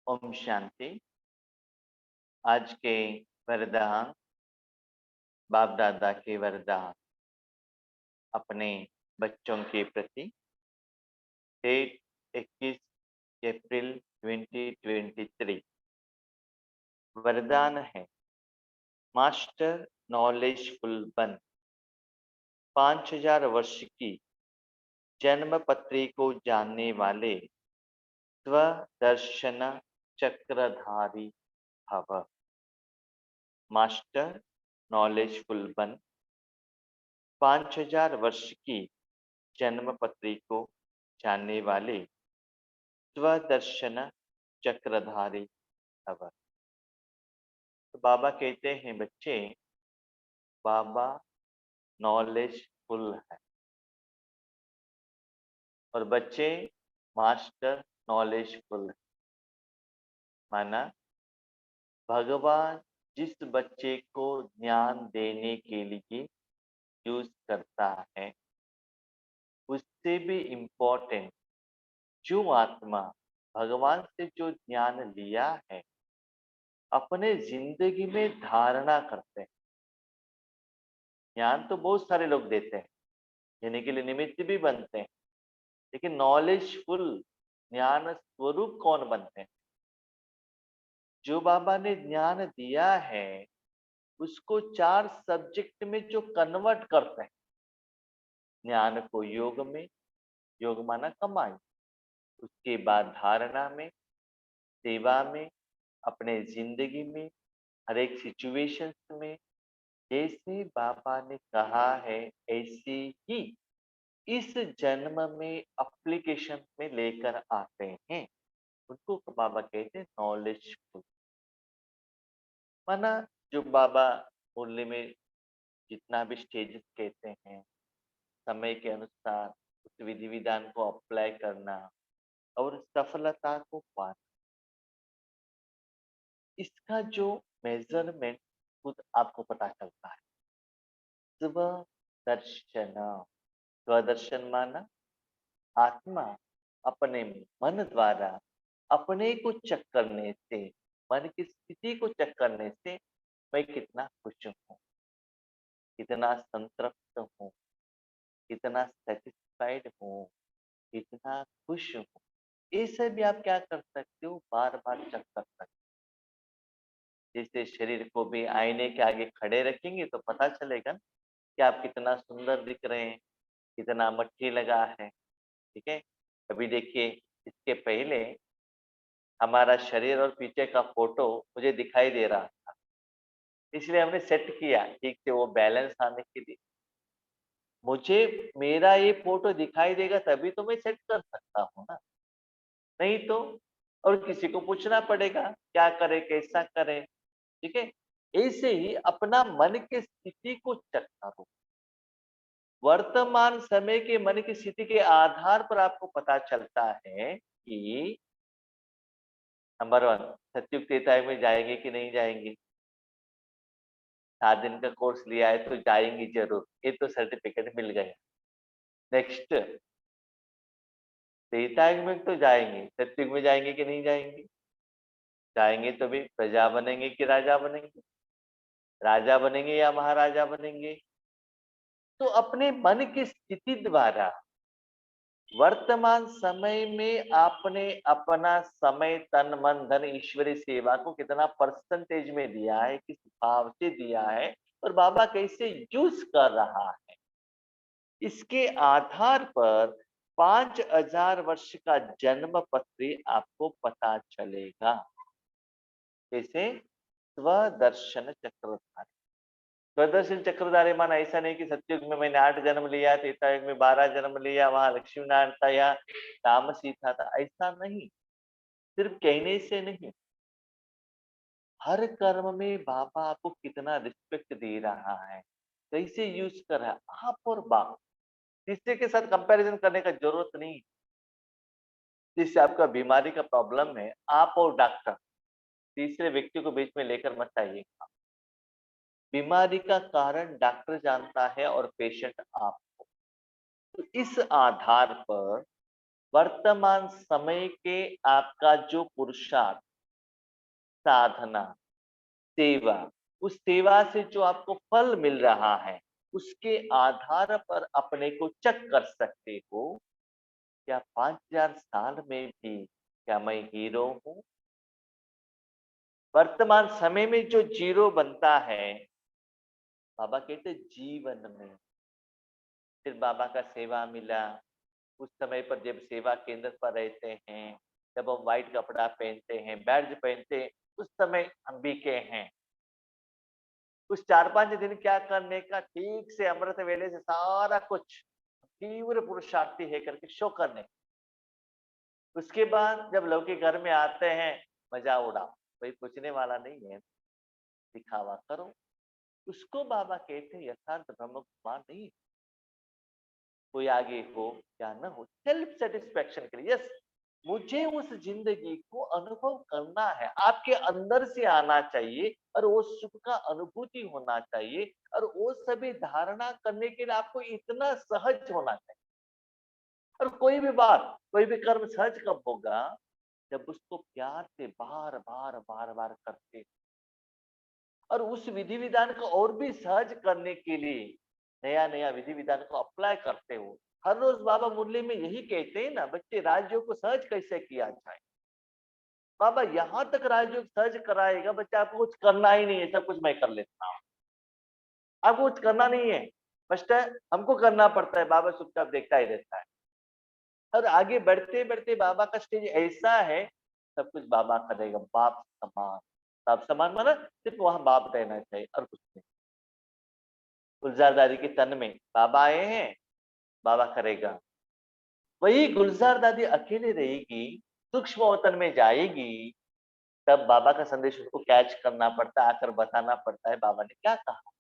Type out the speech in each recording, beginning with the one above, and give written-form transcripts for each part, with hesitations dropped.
ओम शांति। आज के वरदान, बाप दादा के वरदान अपने बच्चों के प्रति। डेट 21 अप्रैल 2023। वरदान है, मास्टर नॉलेजफुल बन। 5000 वर्ष की जन्म पत्री को जानने वाले स्वदर्शन चक्रधारी भव। मास्टर नॉलेजफुल बन। 5000 वर्ष की जन्म पत्री को जानने वाले स्वदर्शन चक्रधारी भव। तो बाबा कहते हैं, बच्चे, बाबा नॉलेजफुल है और बच्चे मास्टर नॉलेजफुल है। माना भगवान जिस बच्चे को ज्ञान देने के लिए यूज करता है, उससे भी इम्पोर्टेंट जो आत्मा भगवान से जो ज्ञान लिया है, अपने जिंदगी में धारणा करते हैं। ज्ञान तो बहुत सारे लोग देते हैं, देने के लिए निमित्त भी बनते हैं, लेकिन नॉलेजफुल ज्ञान स्वरूप कौन बनते हैं? जो बाबा ने ज्ञान दिया है उसको 4 सब्जेक्ट में जो कन्वर्ट करते हैं। ज्ञान को योग में, योग माना कमाई, उसके बाद धारणा में, सेवा में, अपने जिंदगी में, हर एक सिचुएशंस में जैसे बाबा ने कहा है ऐसे ही इस जन्म में एप्लीकेशन में लेकर आते हैं। उनको बाबा कहते हैं नॉलेजफुल। माना जो बाबा मुरली में जितना भी स्टेजेस कहते हैं, समय के अनुसार उस विधि विधान को अप्लाई करना और सफलता को पाना, इसका जो मेजरमेंट खुद आपको पता चलता है। स्वदर्शन, स्वदर्शन माना आत्मा अपने मन द्वारा अपने को चेक करने से, मन की स्थिति को चेक करने से मैं कितना खुश हूँ, कितना संतृप्त हूँ, कितना सेटिस्फाइड हूँ, कितना खुश हूँ। ये सब भी आप क्या कर सकते हो, बार बार चेक कर सकते हो। जैसे शरीर को भी आईने के आगे खड़े रखेंगे तो पता चलेगा कि आप कितना सुंदर दिख रहे हैं, कितना मट्ठी लगा है। ठीक है, अभी देखिए, इसके पहले हमारा शरीर और पीछे का फोटो मुझे दिखाई दे रहा था, इसलिए हमने सेट किया ठीक से वो बैलेंस आने के लिए। मुझे मेरा ये फोटो दिखाई देगा तभी तो मैं सेट कर सकता हूँ ना, नहीं तो और किसी को पूछना पड़ेगा क्या करे, कैसा करे। ठीक है, ऐसे ही अपना मन की स्थिति को चेक करो। वर्तमान समय के मन की स्थिति के आधार पर आपको पता चलता है कि नंबर 1, सत्युग त्रेता में जाएंगे कि नहीं जाएंगे। 7 दिन का कोर्स लिया है तो जाएंगी जरूर, ये तो सर्टिफिकेट मिल गया। नेक्स्ट, त्रेतायुग में तो जाएंगे, सत्युग में जाएंगे कि नहीं जाएंगे। जाएंगे तो भी प्रजा बनेंगे कि राजा बनेंगे, राजा बनेंगे या महाराजा बनेंगे। तो अपने मन की स्थिति द्वारा वर्तमान समय में आपने अपना समय, तन, मन, धन, ईश्वरीय सेवा को कितना परसेंटेज में दिया है, किस भाव से दिया है और बाबा कैसे यूज कर रहा है, इसके आधार पर 5000 वर्ष का जन्म पत्री आपको पता चलेगा। जैसे स्वदर्शन चक्रधारी। स्वदर्शन चक्रधारी माना ऐसा नहीं कि सत्युग में मैंने 8 जन्म लिया, त्रेतायुग में 12 जन्म लिया, वहां लक्ष्मी नारायण था या राम सीता था, ऐसा नहीं। सिर्फ कहने से नहीं, हर कर्म में बाबा आपको कितना रिस्पेक्ट दे रहा है, कैसे यूज कर रहा है। आप और बाप तीसरे के साथ कंपैरिजन करने का जरूरत नहीं। जिससे आपका बीमारी का प्रॉब्लम है, आप और डॉक्टर तीसरे व्यक्ति को बीच में लेकर मत आइएगा। बीमारी का कारण डॉक्टर जानता है और पेशेंट आप। तो इस आधार पर वर्तमान समय के आपका जो पुरुषार्थ, साधना, सेवा, उस सेवा से जो आपको फल मिल रहा है, उसके आधार पर अपने को चेक कर सकते हो, क्या 5000 साल में भी क्या मैं हीरो हूँ? वर्तमान समय में जो जीरो बनता है, बाबा कहते जीवन में, फिर बाबा का सेवा मिला, उस समय पर जब सेवा केंद्र पर रहते हैं, जब हम व्हाइट कपड़ा पहनते हैं, बैड्ज पहनते हैं, उस समय हम बीके हैं। उस 4-5 दिन क्या करने का, ठीक से अमृत वेले से सारा कुछ तीव्र पुरुषार्थी है करके शो करने। उसके बाद जब लौकिक घर में आते हैं, मजा उड़ाओ, कोई पूछने वाला नहीं है, दिखावा करो। उसको बाबा कहते हैं यथार्थ ब्रह्म कुमार नहीं। कोई आगे हो या न हो, सेल्फ सेटिस्फेक्शन के लिए, यस, मुझे उस जिंदगी को अनुभव करना है, आपके अंदर से आना चाहिए और वो सुख का अनुभूति होना चाहिए, और वो सभी धारणा करने के लिए आपको इतना सहज होना चाहिए। और कोई भी बात, कोई भी कर्म सहज कब होगा, जब उसको प्यार से बार बार बार बार करते, और उस विधि विधान को और भी सहज करने के लिए नया नया विधि विधान को अप्लाई करते हो। हर रोज बाबा मुरली में यही कहते हैं ना, बच्चे राजयोग को सहज कैसे किया जाए। बाबा यहाँ तक राजयोग सहज कराएगा, बच्चा आपको कुछ करना ही नहीं है, सब कुछ मैं कर लेता हूँ, आपको कुछ करना नहीं है। फर्स्ट है हमको करना पड़ता है, बाबा चुपचाप देखता ही रहता है। और आगे बढ़ते बढ़ते बाबा का स्टेज ऐसा है, सब कुछ बाबा करेगा, बाप समान। बाप समान माना सिर्फ वहां बाप रहना चाहिए और कुछ नहीं। गुलजार दादी के तन में बाबा आए हैं, बाबा करेगा। वही गुलजार दादी अकेले रहेगी, सूक्ष्म अवतन में जाएगी, तब बाबा का संदेश उसको कैच करना पड़ता है, आकर बताना पड़ता है बाबा ने क्या कहा।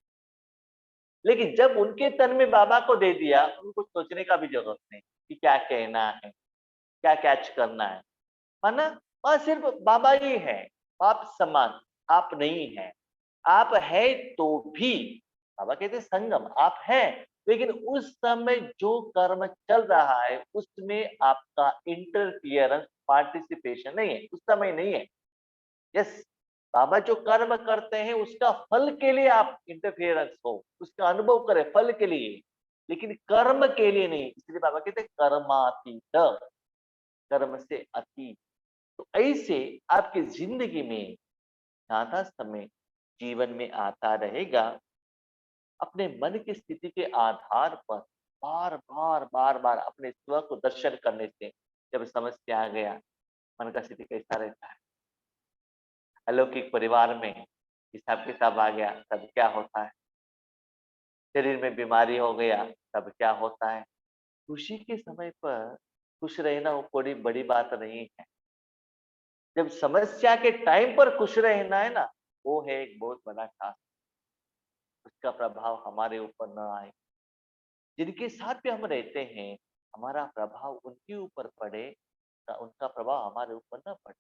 लेकिन जब उनके तन में बाबा को दे दिया, उनको सोचने का भी जरूरत नहीं कि क्या कहना है, क्या कैच करना है। माना वहां सिर्फ बाबा ही है, आप समान, आप नहीं है। आप है तो भी, बाबा कहते हैं संगम, आप हैं, लेकिन उस समय जो कर्म चल रहा है उसमें आपका इंटरफियरेंस, पार्टिसिपेशन नहीं है, उस समय नहीं है। यस, बाबा जो कर्म करते हैं उसका फल के लिए आप इंटरफियरेंस हो, उसका अनुभव करें फल के लिए, लेकिन कर्म के लिए नहीं। इसलिए बाबा कहते हैं कर्मातीत, कर्म से अतीत। तो ऐसे आपकी जिंदगी में ज्यादा समय जीवन में आता रहेगा, अपने मन की स्थिति के आधार पर बार बार बार बार अपने स्व को दर्शन करने से जब समस्या आ गया, मन का स्थिति कैसा रहता है, अलौकिक परिवार में हिसाब किताब आ गया तब क्या होता है, शरीर में बीमारी हो गया तब क्या होता है। खुशी के समय पर खुश रहना वो कोई बड़ी बात नहीं है, जब समस्या के टाइम पर खुश रहना है ना, वो है एक बहुत बड़ा टास्क। उसका प्रभाव हमारे ऊपर न आए, जिनके साथ भी हम रहते हैं हमारा प्रभाव उनके ऊपर पड़े, उनका प्रभाव हमारे ऊपर न पड़े।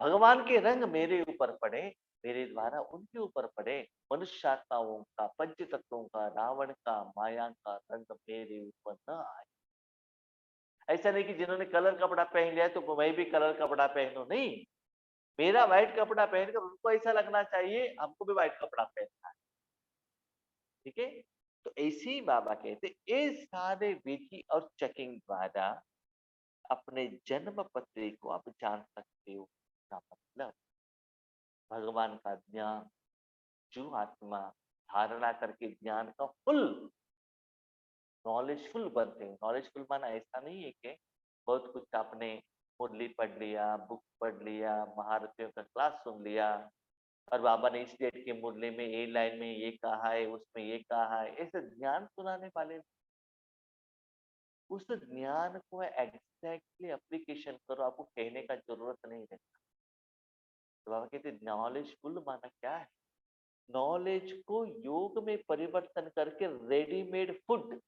भगवान के रंग मेरे ऊपर पड़े, मेरे द्वारा उनके ऊपर पड़े। मनुष्यात्माओं का, पंच तत्वों का, रावण का, माया का रंग मेरे ऊपर न आए। ऐसा नहीं कि जिन्होंने कलर कपड़ा पहन लिया तो मैं भी कलर कपड़ा पहनूं, नहीं। मेरा व्हाइट कपड़ा पहनकर उनको ऐसा लगना चाहिए हमको भी व्हाइट कपड़ा पहनना है। ठीक है, तो ऐसे ही बाबा कहते ये सारे विधि और चेकिंग द्वारा अपने जन्म पत्री को आप जान सकते हो। इसका मतलब भगवान का ज्ञान, जो आत्मा धारणा करके ज्ञान का फुल नॉलेजफुल बनते हैं। नॉलेजफुल माना ऐसा नहीं है कि बहुत कुछ आपने मुरली पढ़ लिया, बुक पढ़ लिया, महारथियों का क्लास सुन लिया, और बाबा ने इस डेट की मुरली में ये लाइन में ये कहा है, उसमें ये कहा है, ऐसे ज्ञान सुनाने वाले। उस ज्ञान को एग्जैक्टली एप्लीकेशन करो, आपको कहने का जरूरत नहीं रहता। तो बाबा कहते नॉलेजफुल माना क्या है, नॉलेज को योग में परिवर्तन करके रेडीमेड फूड,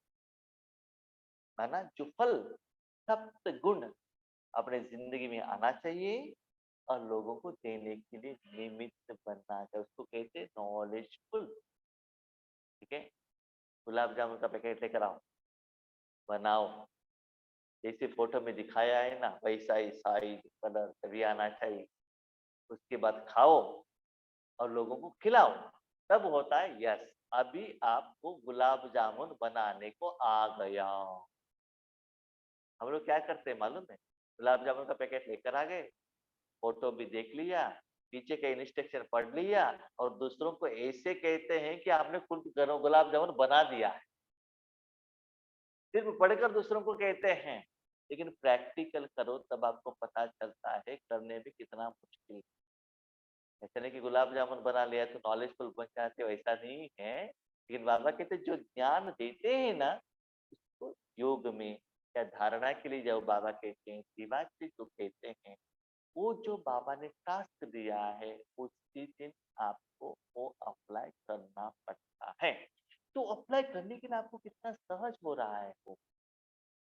माना जो फल, सप्त गुण अपने जिंदगी में आना चाहिए और लोगों को देने के लिए निमित्त बनना चाहिए, उसको कहते हैं नॉलेजफुल। ठीक है, गुलाब जामुन का पैकेट लेकर आओ, बनाओ, जैसे फोटो में दिखाया है ना वैसा ही साइज कलर सभी आना चाहिए। उसके बाद खाओ और लोगों को खिलाओ, तब होता है यस, अभी आपको गुलाब जामुन बनाने को आ गया। हम लोग क्या करते हैं मालूम है, गुलाब जामुन का पैकेट लेकर आ गए, फोटो भी देख लिया, पीछे का इंस्ट्रक्शन पढ़ लिया, और दूसरों को ऐसे कहते हैं कि आपने खुद गुलाब जामुन बना दिया है, सिर्फ पढ़कर दूसरों को कहते हैं, लेकिन प्रैक्टिकल करो तब आपको पता चलता है करने में कितना मुश्किल है। ऐसा नहीं कि गुलाब जामुन बना लिया तो नॉलेजफुल बन जाते हो, ऐसा नहीं है, लेकिन बाबा कहते जो ज्ञान देते हैं ना, उसको योग में या धारणा के लिए जो बाबा कहते हैं, सेवा के लिए जो कहते हैं, वो जो बाबा ने टास्क दिया है उसी दिन आपको वो अप्लाई करना पड़ता है। तो अप्लाई करने के लिए आपको कितना सहज हो रहा है वो,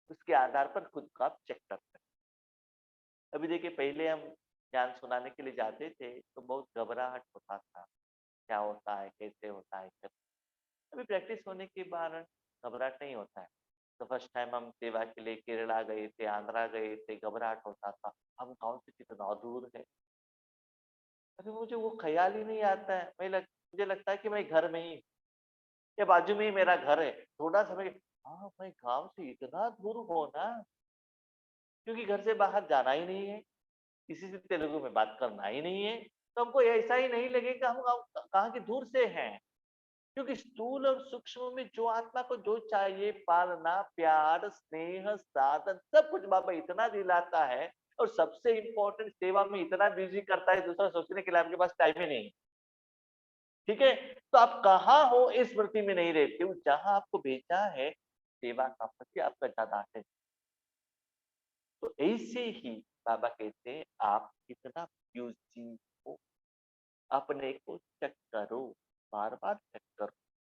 उसके आधार पर खुद को आप चेक करते हैं। अभी देखिए, पहले हम ज्ञान सुनाने के लिए जाते थे तो बहुत घबराहट होता था, क्या होता है, कैसे होता है, कैसे। अभी प्रैक्टिस होने के बाद घबराहट नहीं होता है। तो फर्स्ट टाइम हम सेवा के लिए केरला गए थे, आंध्रा गए थे, घबराहट होता था, हम गाँव से कितना दूर है। अभी मुझे वो ख्याल ही नहीं आता है, मुझे लगता है कि मैं घर में ही, या बाजू में ही मेरा घर है, थोड़ा समय, हाँ मैं गाँव से इतना दूर हो ना, क्योंकि घर से बाहर जाना ही नहीं है, किसी से तेलुगु में बात करना ही नहीं है, तो हमको ऐसा ही नहीं लगेगा हम कहाँ के दूर से हैं। क्योंकि स्थूल और सूक्ष्म में जो आत्मा को जो चाहिए, पालना, प्यार, स्नेह, साधन, सब कुछ बाबा इतना दिलाता है, और सबसे इंपॉर्टेंट सेवा में इतना बिजी करता है, दूसरा सोचने के लिए आपके पास टाइम ही नहीं है। ठीक है, तो आप कहाँ हो इस स्मृति में नहीं रहते हो, जहां आपको भेजा है सेवा का प्रति आपका ज्यादा है। तो ऐसे ही बाबा कहते हैं आप कितना बिजी हो, अपने को चेक करो, बार बार चेक करो।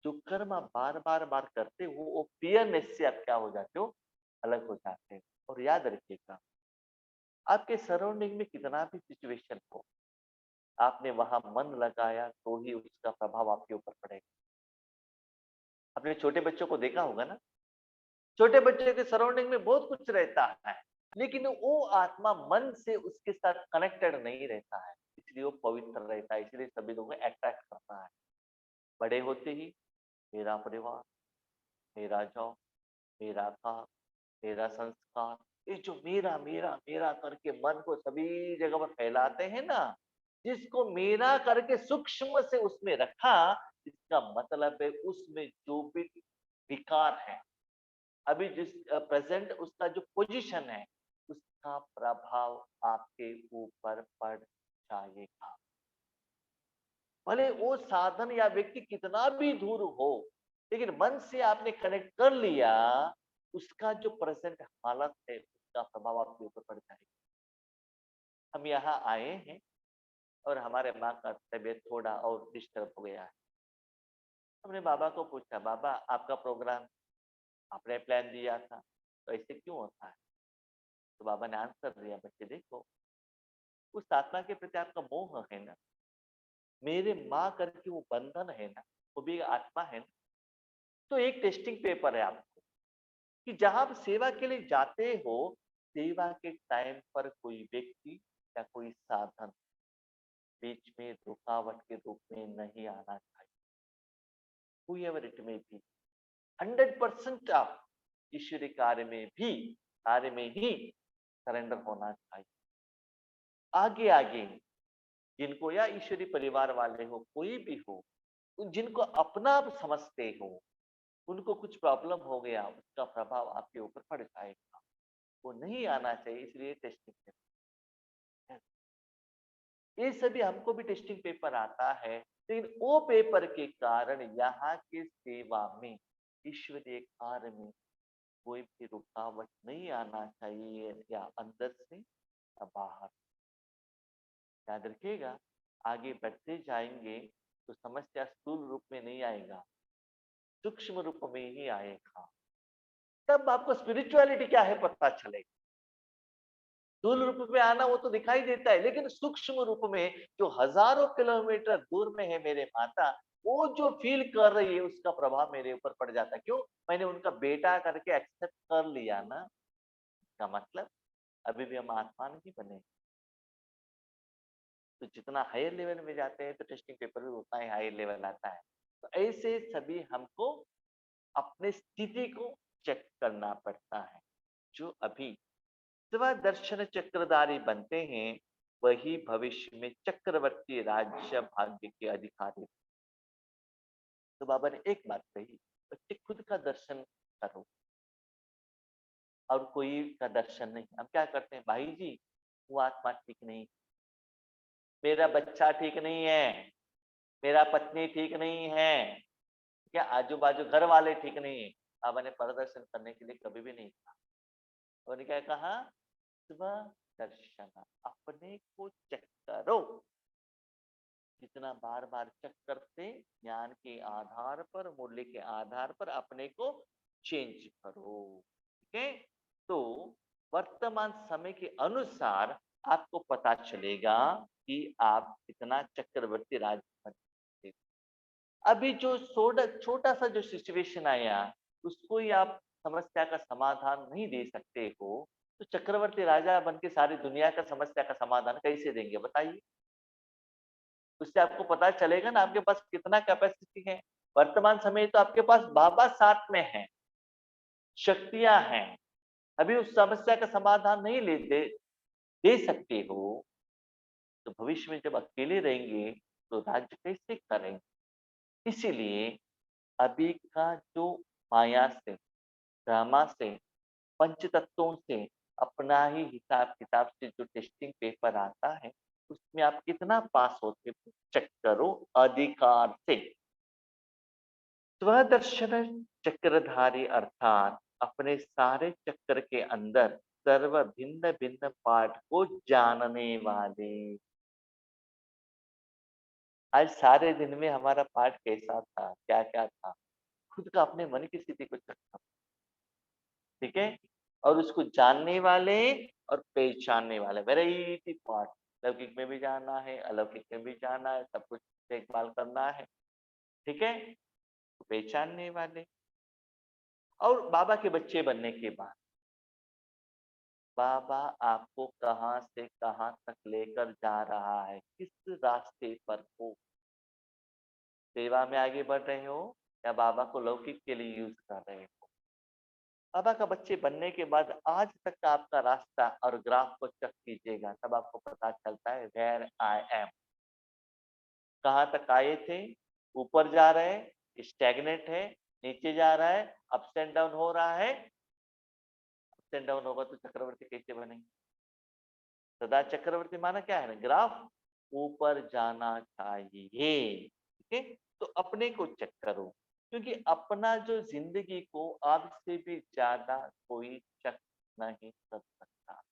जो कर्म आप बार बार बार करते हो वो फियरनेस से आप क्या हो जाते हो, अलग हो जाते हैं। और याद रखिएगा, आपके सराउंडिंग में कितना भी सिचुएशन हो, आपने वहां मन लगाया तो ही उसका प्रभाव आपके ऊपर पड़ेगा। अपने छोटे बच्चों को देखा होगा ना, छोटे बच्चे के सराउंडिंग में बहुत कुछ रहता है, लेकिन वो आत्मा मन से उसके साथ कनेक्टेड नहीं रहता है, इसलिए वो पवित्र रहता है, इसलिए सभी लोगों को अट्रैक्ट करता है। बड़े होते ही मेरा परिवार, मेरा जॉब, मेरा काम, मेरा संस्कार, ये जो मेरा मेरा मेरा करके मन को सभी जगह पर फैलाते हैं ना, जिसको मेरा करके सूक्ष्म से उसमें रखा, इसका मतलब है उसमें जो भी विकार है, अभी जिस प्रेजेंट उसका जो पोजीशन है, उसका प्रभाव आपके ऊपर पड़ जाएगा। भले वो साधन या व्यक्ति कितना भी दूर हो, लेकिन मन से आपने कनेक्ट कर लिया, उसका जो प्रेजेंट हालत है उसका प्रभाव आपके ऊपर पड़ जाएगा। हम यहाँ आए हैं और हमारे माँ का तबीयत थोड़ा और डिस्टर्ब हो गया है। हमने बाबा को पूछा, बाबा आपका प्रोग्राम आपने प्लान दिया था, तो ऐसे क्यों होता है? तो बाबा ने आंसर दिया, बच्चे देखो, उस आत्मा के प्रति आपका मोह है ना, मेरे माँ करके वो बंधन है ना, वो भी एक आत्मा है ना। तो एक टेस्टिंग पेपर है आपको, कि जहां आप सेवा के लिए जाते हो, सेवा के टाइम पर कोई व्यक्ति या कोई साधन बीच में रुकावट के रूप में नहीं आना चाहिए। whoever it may be, 100% आप ईश्वरीय कार्य में ही सरेंडर होना चाहिए। आगे आगे जिनको, या ईश्वरीय परिवार वाले हो, कोई भी हो, जिनको अपना आप समझते हो, उनको कुछ प्रॉब्लम हो गया, उसका प्रभाव आपके ऊपर पड़ जाएगा, वो नहीं आना चाहिए, इसलिए टेस्टिंग पेपर। ये सभी हमको भी टेस्टिंग पेपर आता है, लेकिन वो पेपर के कारण यहाँ के सेवा में, ईश्वरीय कार्य में कोई भी रुकावट नहीं आना चाहिए, या अंदर से या बाहर। याद रखिएगा, आगे बढ़ते जाएंगे तो समस्या स्थूल रूप में नहीं आएगा, सूक्ष्म रूप में ही आएगा, तब आपको स्पिरिचुअलिटी क्या है पता चलेगा। स्थूल रूप में आना वो तो दिखाई देता है, लेकिन सूक्ष्म रूप में जो हजारों किलोमीटर दूर में है मेरे माता, वो जो फील कर रही है उसका प्रभाव मेरे ऊपर पड़ जाता है। क्यों? मैंने उनका बेटा करके एक्सेप्ट कर लिया ना, इसका मतलब अभी भी हम आत्मा नहीं बने। तो जितना हायर लेवल में जाते हैं तो टेस्टिंग पेपर भी उतना ही हायर लेवल आता है। तो ऐसे सभी हमको अपने स्थिति को चेक करना पड़ता है। जो अभी स्वदर्शन चक्रधारी बनते हैं वही भविष्य में चक्रवर्ती राज्य भाग्य के अधिकारी। तो बाबा ने एक बात कही, बच्चे खुद का दर्शन करो और कोई का दर्शन नहीं। हम क्या करते हैं, भाई जी वो आत्मा ठीक नहीं, मेरा बच्चा ठीक नहीं है, मेरा पत्नी ठीक नहीं है, क्या आजू बाजू घर वाले ठीक नहीं है। बाबा ने प्रदर्शन करने के लिए कभी भी नहीं कहा। उन्होंने क्या कहा, स्व दर्शन, अपने को चेक करो। जितना बार बार चेक करते, ज्ञान के आधार पर, मूल्य के आधार पर अपने को चेंज करो। ठीक है, तो वर्तमान समय के अनुसार आपको पता चलेगा कि आप कितना चक्रवर्ती राज बनते। अभी जो छोटा सा जो सिचुएशन आया उसको ही आप समस्या का समाधान नहीं दे सकते हो, तो चक्रवर्ती राजा बन के सारी दुनिया का समस्या का समाधान कैसे देंगे बताइए। उससे आपको पता चलेगा ना आपके पास कितना कैपेसिटी है। वर्तमान समय तो आपके पास बाबा साथ में है, शक्तियां हैं, अभी उस समस्या का समाधान नहीं दे सकते हो, तो भविष्य में जब अकेले रहेंगे तो राज्य कैसे करेंगे। इसीलिए अभी का जो माया से, ड्रामा से, पंच तत्वों से, अपना ही हिसाब किताब से जो टेस्टिंग पेपर आता है उसमें आप कितना पास होते चेक करो अधिकार से। स्वदर्शन चक्रधारी अर्थात अपने सारे चक्र के अंदर सर्व भिन्न भिन्न पार्ट को जानने वाले। आज सारे दिन में हमारा पार्ट कैसा था, क्या क्या था, खुद का अपने मन की स्थिति को चेक करो। ठीक है, और उसको जानने वाले और पहचानने वाले, वेराइटी पार्ट, लौकिक में भी जाना है, अलौकिक में भी जाना है, सब कुछ देखभाल करना है। ठीक है, तो पहचानने वाले। और बाबा के बच्चे बनने के बाद बाबा आपको कहां से कहां तक लेकर जा रहा है, किस रास्ते पर हो, सेवा में आगे बढ़ रहे हो या बाबा को लौकिक के लिए यूज कर रहे हो। बाबा का बच्चे बनने के बाद आज तक का आपका रास्ता और ग्राफ को चेक कीजिएगा, तब आपको पता चलता है वेयर आई एम। कहाँ तक आए थे, ऊपर जा रहे हैं, स्टैग्नेट है, नीचे जा रहा है, अप्स एंड डाउन हो रहा है। अप्स एंड डाउन होगा तो चक्रवर्ती कैसे बनेंगे। सदा चक्रवर्ती माना क्या है ना, ग्राफ ऊपर जाना चाहिए। ठीक है, तो अपने को चेक करो, क्योंकि अपना जो जिंदगी को आपसे भी ज्यादा कोई चेक नहीं कर सकता।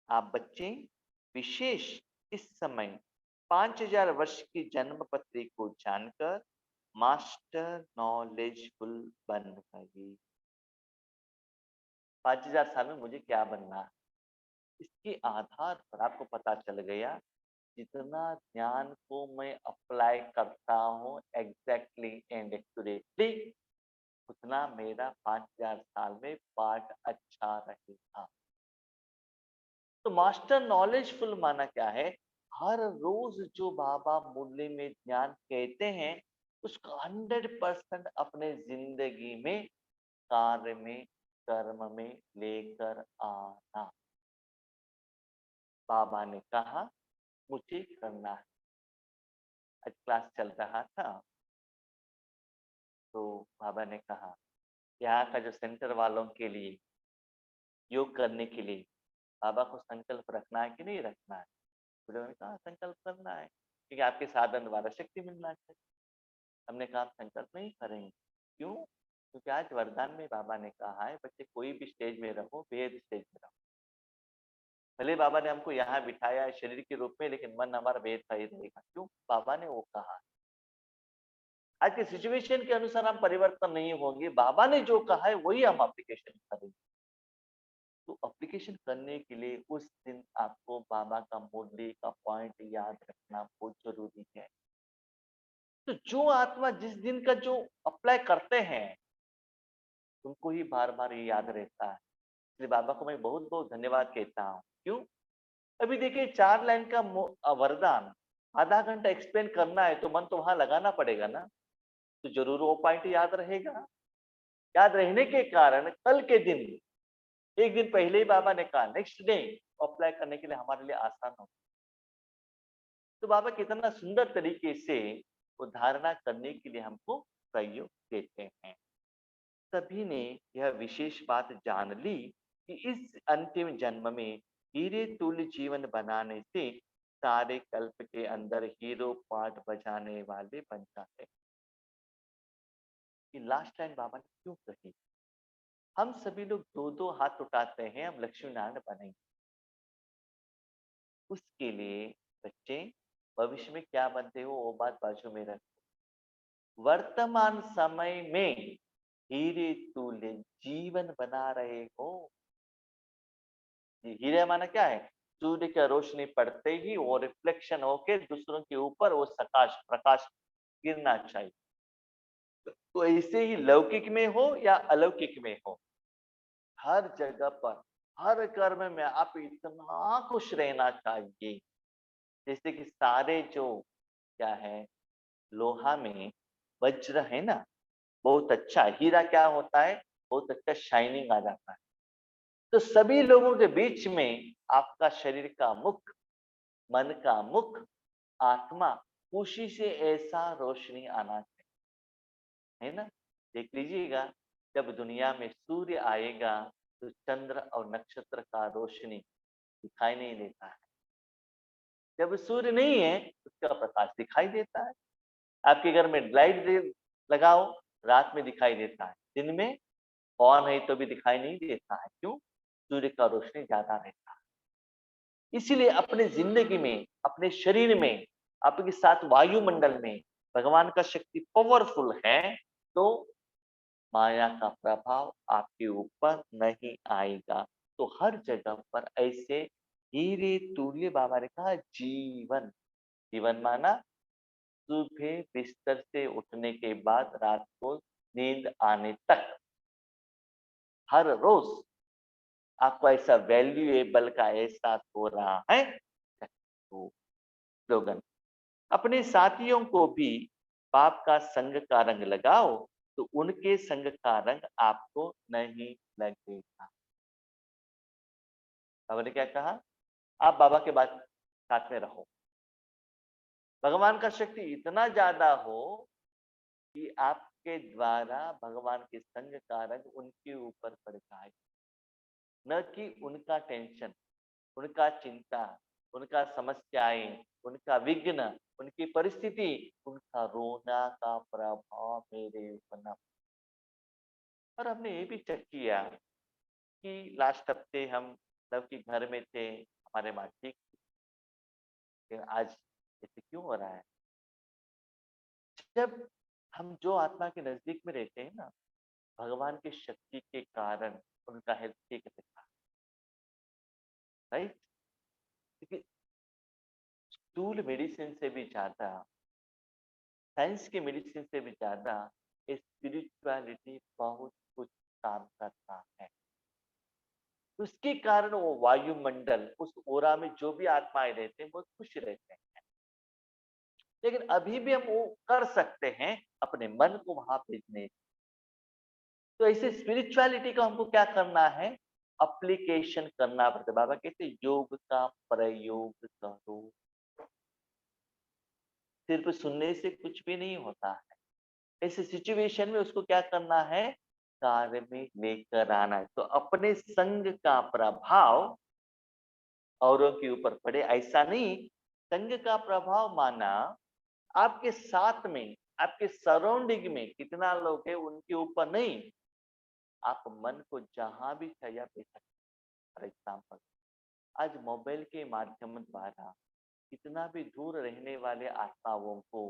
आप बच्चे विशेष इस समय 5000 वर्ष की जन्म पत्री को जानकर मास्टर नॉलेजफुल बन गए। 5000 साल में मुझे क्या बनना है, इसके आधार पर आपको पता चल गया। जितना ज्ञान को मैं अप्लाई करता हूँ एग्जैक्टली एंड एक्यूरेटली, उतना मेरा 5000 साल में पाठ अच्छा रहेगा। तो मास्टर नॉलेजफुल माना क्या है, हर रोज जो बाबा मुरली में ज्ञान कहते हैं उसको 100% अपने जिंदगी में, कार्य में, कर्म में लेकर आना। बाबा ने कहा मुझे करना है। आज क्लास चल रहा था तो बाबा ने कहा यहाँ का जो सेंटर वालों के लिए योग करने के लिए बाबा को संकल्प रखना है कि नहीं रखना है। तो उन्होंने कहा संकल्प करना है, क्योंकि आपके साधन द्वारा शक्ति मिलना चाहिए। हमने कहा संकल्प नहीं करेंगे, क्यों, क्योंकि आज वरदान में बाबा ने कहा है बच्चे कोई भी स्टेज में रहो, वेद स्टेज में रहो। भले बाबा ने हमको यहाँ बिठाया है शरीर के रूप में, लेकिन मन हमारा वेद का ही रहेगा। क्यों, बाबा ने वो कहा। आज के सिचुएशन के अनुसार हम परिवर्तन नहीं होंगे, बाबा ने जो कहा है वही हम एप्लीकेशन करेंगे। तो एप्लीकेशन करने के लिए उस दिन आपको बाबा का मुरली का पॉइंट याद रखना बहुत जरूरी है। तो जो आत्मा जिस दिन का जो अप्लाई करते हैं उनको ही बार बार ये याद रहता है। इसलिए बाबा को मैं बहुत बहुत धन्यवाद कहता हूँ। क्यों, अभी देखिए 4 लाइन का वरदान आधा घंटा एक्सप्लेन करना है तो मन तो वहां लगाना पड़ेगा ना, तो जरूर वो पॉइंट याद रहेगा। याद रहने के कारण कल के दिन, एक दिन पहले ही बाबा ने कहा नेक्स्ट डे अप्लाई करने के लिए हमारे लिए आसान हो। तो बाबा कितना सुंदर तरीके से वो धारणा करने के लिए हमको सहयोग देते हैं। सभी ने यह विशेष बात जान ली कि इस अंतिम जन्म में हीरे तुल्य जीवन बनाने से सारे कल्प के अंदर हीरो पार्ट बजाने वाले बन जाते हैं। ये लास्ट लाइन बाबा ने क्यों कही? हम सभी लोग दो दो हाथ उठाते हैं, हम लक्ष्मी नारायण बनेंगे। उसके लिए बच्चे भविष्य में क्या बनते हो वो बात बाजू में रख, वर्तमान समय में हीरे तुल्य जीवन बना रहे हो। हीरे माना क्या है? सूर्य की रोशनी पड़ते ही वो रिफ्लेक्शन होके दूसरों के ऊपर वो प्रकाश प्रकाश गिरना चाहिए। तो ऐसे ही लौकिक में हो या अलौकिक में हो, हर जगह पर, हर कर्म में आप इतना खुश रहना चाहिए। जैसे कि सारे जो क्या है, लोहा में वज्र है ना, बहुत अच्छा, हीरा क्या होता है, बहुत अच्छा शाइनिंग आ जाता है। तो सभी लोगों के बीच में आपका शरीर का मुख, मन का मुख, आत्मा, खुशी से ऐसा रोशनी आना चाहिए, है ना? देख लीजिएगा, जब दुनिया में सूर्य आएगा तो चंद्र और नक्षत्र का रोशनी दिखाई नहीं देता है। जब सूर्य नहीं है उसका प्रकाश दिखाई देता है। आपके घर में लाइट लगाओ, रात में दिखाई देता है, दिन में ऑन है तो भी दिखाई नहीं देता है। क्यों? सूर्य का रोशनी ज्यादा रहता है। इसीलिए अपने जिंदगी में, अपने शरीर में, आपके साथ वायुमंडल में भगवान का शक्ति पावरफुल है, तो माया का प्रभाव आपके ऊपर नहीं आएगा। तो हर जगह पर ऐसे हीरे तुल्य, बाबा ने कहा जीवन, जीवन माना सुबह बिस्तर से उठने के बाद रात को नींद आने तक, हर रोज आपको ऐसा वैल्यूएबल का एहसास हो रहा है। तो स्लोगन, अपने साथियों को भी पाप का संग का रंग लगाओ तो उनके संग का रंग आपको नहीं लगेगा। बाबा ने क्या कहा? आप बाबा के बाद साथ में रहो, भगवान का शक्ति इतना ज्यादा हो कि आपके द्वारा भगवान के संग का रंग उनके ऊपर पड़ जाए, न कि उनका टेंशन, उनका चिंता, उनका समस्याएं, उनका विघ्न, उनकी परिस्थिति, उनका रोना का प्रभाव मेरे ऊपर ना। और हमने ये भी चेक किया कि लास्ट हफ्ते हम सबके घर में थे, हमारे माँ ठीक थी, लेकिन आज ऐसे क्यों हो रहा है? जब हम जो आत्मा के नजदीक में रहते हैं ना, भगवान की शक्ति के कारण उनका हेल्थ ठीक रहता है, राइट? क्योंकि स्थूल मेडिसिन से भी ज्यादा, साइंस की मेडिसिन से भी ज्यादा स्पिरिचुअलिटी बहुत कुछ काम करता है। उसके कारण वो वायुमंडल, उस ओरा में जो भी आत्माएं रहते हैं बहुत खुश रहते हैं। लेकिन अभी भी हम वो कर सकते हैं, अपने मन को वहां भेजने। तो ऐसे स्पिरिचुअलिटी को हमको क्या करना है? अप्लीकेशन करना पड़ता है। बाबा कहते हैं योग का प्रयोग करो। सिर्फ सुनने से कुछ भी नहीं होता है। ऐसे सिचुएशन में उसको क्या करना है? कार्य में लेकर आना है। तो अपने संग का प्रभाव औरों के ऊपर पड़े ऐसा नहीं। संग का प्रभाव माना आपके साथ में, आपके सराउंडिंग में कितना लोग हैं उनके ऊपर नहीं, आप मन को जहां भी चाहिए भेज सकते। फॉर एग्जाम्पल, आज मोबाइल के माध्यम द्वारा कितना भी दूर रहने वाले आत्माओं को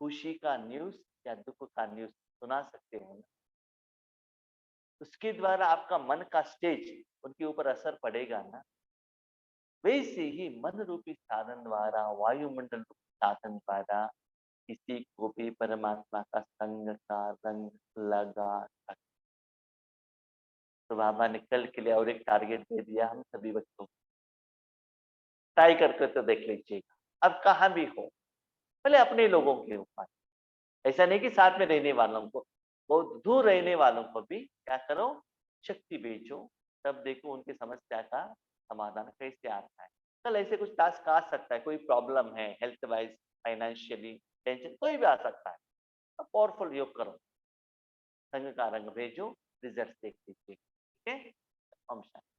खुशी का न्यूज या दुख का न्यूज सुना सकते हैं ना। उसके द्वारा आपका मन का स्टेज उनके ऊपर असर पड़ेगा ना। वैसे ही मन रूपी साधन द्वारा, वायुमंडल रूपी साधन द्वारा किसी को भी परमात्मा का संग का रंग लगा सकते। तो बाबा ने कल के लिए और एक टारगेट दे दिया हम सभी बच्चों को। ट्राई करके तो देख लीजिएगा। अब कहाँ भी हो, भले अपने लोगों के ऊपर, ऐसा नहीं कि साथ में रहने वालों को, बहुत दूर रहने वालों को भी क्या करो, शक्ति भेजो, तब देखो उनकी समस्या का समाधान कैसे आता है। कल ऐसे कुछ टास्क आ सकता है, कोई प्रॉब्लम है हेल्थ वाइज, फाइनेंशियली, टेंशन कोई भी आ सकता है, अब पावरफुल योग करो, संग का रंग भेजो, रिजल्ट देख लीजिए। ठीक है, ओम शांति।